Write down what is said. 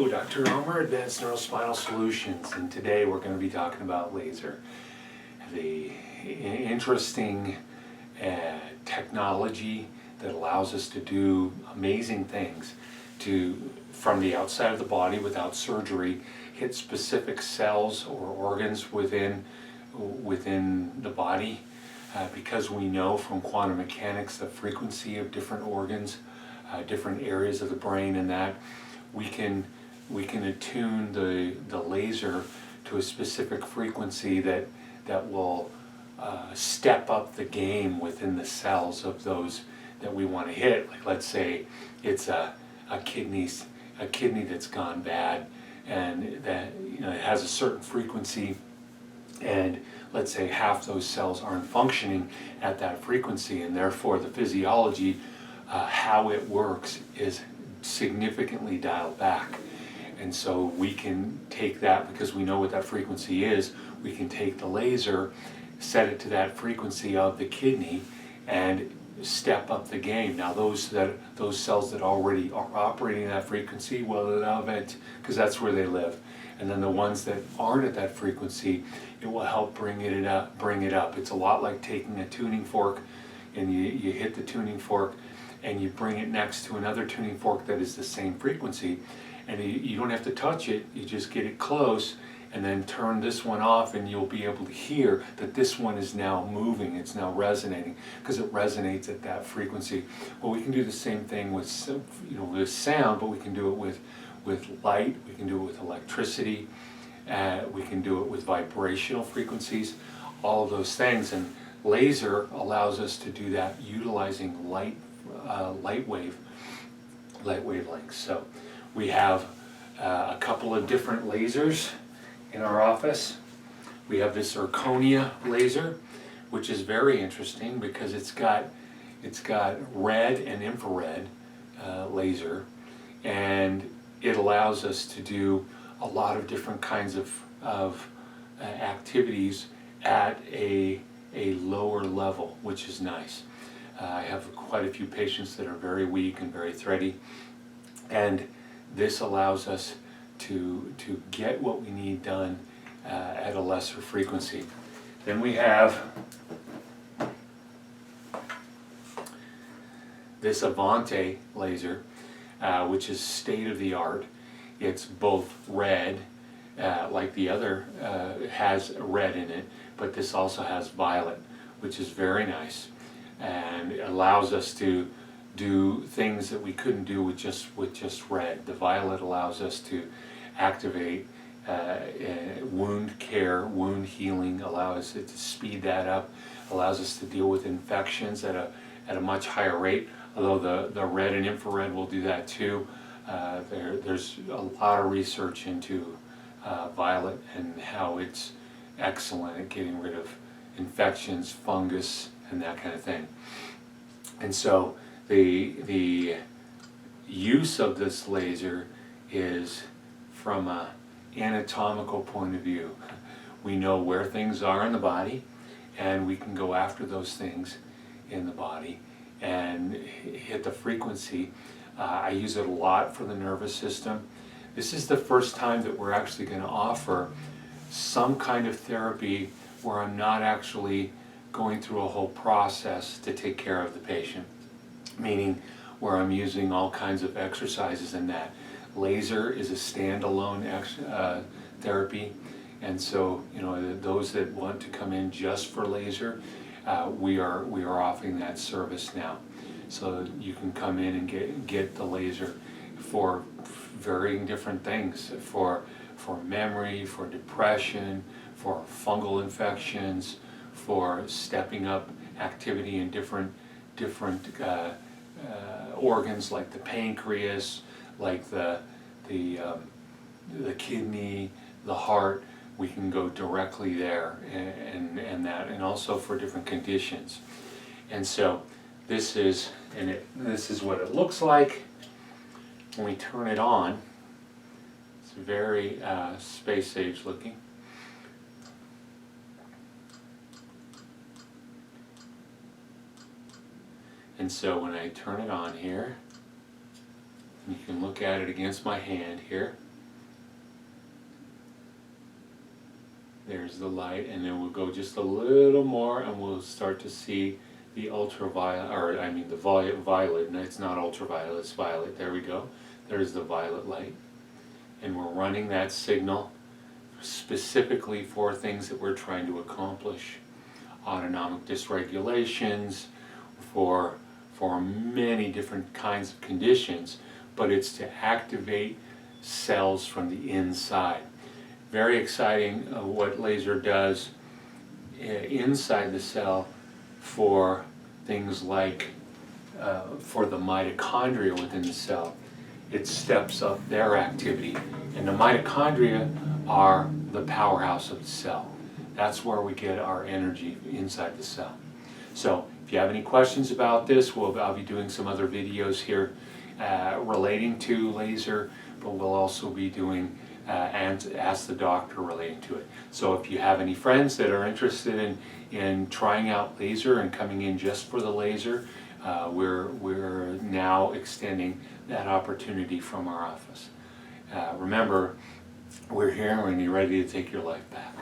Hello, Dr. Elmer, Advanced Neurospinal Solutions, and today we're going to be talking about laser, the interesting technology that allows us to do amazing things from the outside of the body without surgery, hit specific cells or organs within the body, because we know from quantum mechanics the frequency of different organs, different areas of the brain, and that we can attune the laser to a specific frequency that will step up the game within the cells of those that we want to hit. Like, let's say it's a kidney that's gone bad, and that it has a certain frequency, and let's say half those cells aren't functioning at that frequency, and therefore the physiology, how it works, is significantly dialed back. And so we can take that, because we know what that frequency is, we can take the laser, set it to that frequency of the kidney, and step up the game. Now those cells that already are operating at that frequency will love it, because that's where they live. And then the ones that aren't at that frequency, it will help bring it up. It's a lot like taking a tuning fork, and you hit the tuning fork and you bring it next to another tuning fork that is the same frequency, and you don't have to touch it, you just get it close and then turn this one off, and you'll be able to hear that this one is now moving, it's now resonating, because it resonates at that frequency. Well, we can do the same thing with sound, but we can do it with light, we can do it with electricity, we can do it with vibrational frequencies, all of those things. And laser allows us to do that utilizing light wavelengths. So we have a couple of different lasers in our office. We have this zirconia laser, which is very interesting because it's got red and infrared laser, and it allows us to do a lot of different kinds of activities at a lower level, which is nice. I have quite a few patients that are very weak and very thready, and this allows us to get what we need done at a lesser frequency. Then we have this Avante laser, which is state-of-the-art. It's both red, like the other has red in it, but this also has violet, which is very nice, and it allows us to do things that we couldn't do with just red. The violet allows us to activate wound care, wound healing, allows it to speed that up, allows us to deal with infections at a much higher rate, although the red and infrared will do that too. There's a lot of research into violet and how it's excellent at getting rid of infections, fungus, and that kind of thing. And so the use of this laser is from an anatomical point of view. We know where things are in the body, and we can go after those things in the body and hit the frequency. I use it a lot for the nervous system. This is the first time that we're actually going to offer some kind of therapy where I'm not actually going through a whole process to take care of the patient, meaning where I'm using all kinds of exercises in that. Laser is a standalone therapy, and so those that want to come in just for laser, we are offering that service now. So you can come in and get the laser for varying different things, for memory, for depression, for fungal infections, for stepping up activity in different organs like the pancreas, like the kidney, the heart. We can go directly there, and also for different conditions. And so this is what it looks like when we turn it on. It's very space age looking. And so when I turn it on here, you can look at it against my hand here. There's the light, and then we'll go just a little more and we'll start to see the ultraviolet, or I mean the violet, and it's not ultraviolet, it's violet. There we go. There's the violet light. And we're running that signal specifically for things that we're trying to accomplish. Autonomic dysregulations, for many different kinds of conditions, but it's to activate cells from the inside. Very exciting what laser does inside the cell for things like for the mitochondria within the cell. It steps up their activity, and the mitochondria are the powerhouse of the cell. That's where we get our energy inside the cell. So if you have any questions about this, I'll be doing some other videos here relating to laser, but we'll also be doing and Ask the Doctor relating to it. So if you have any friends that are interested in trying out laser and coming in just for the laser, we're now extending that opportunity from our office. Remember, we're here when you're ready to take your life back.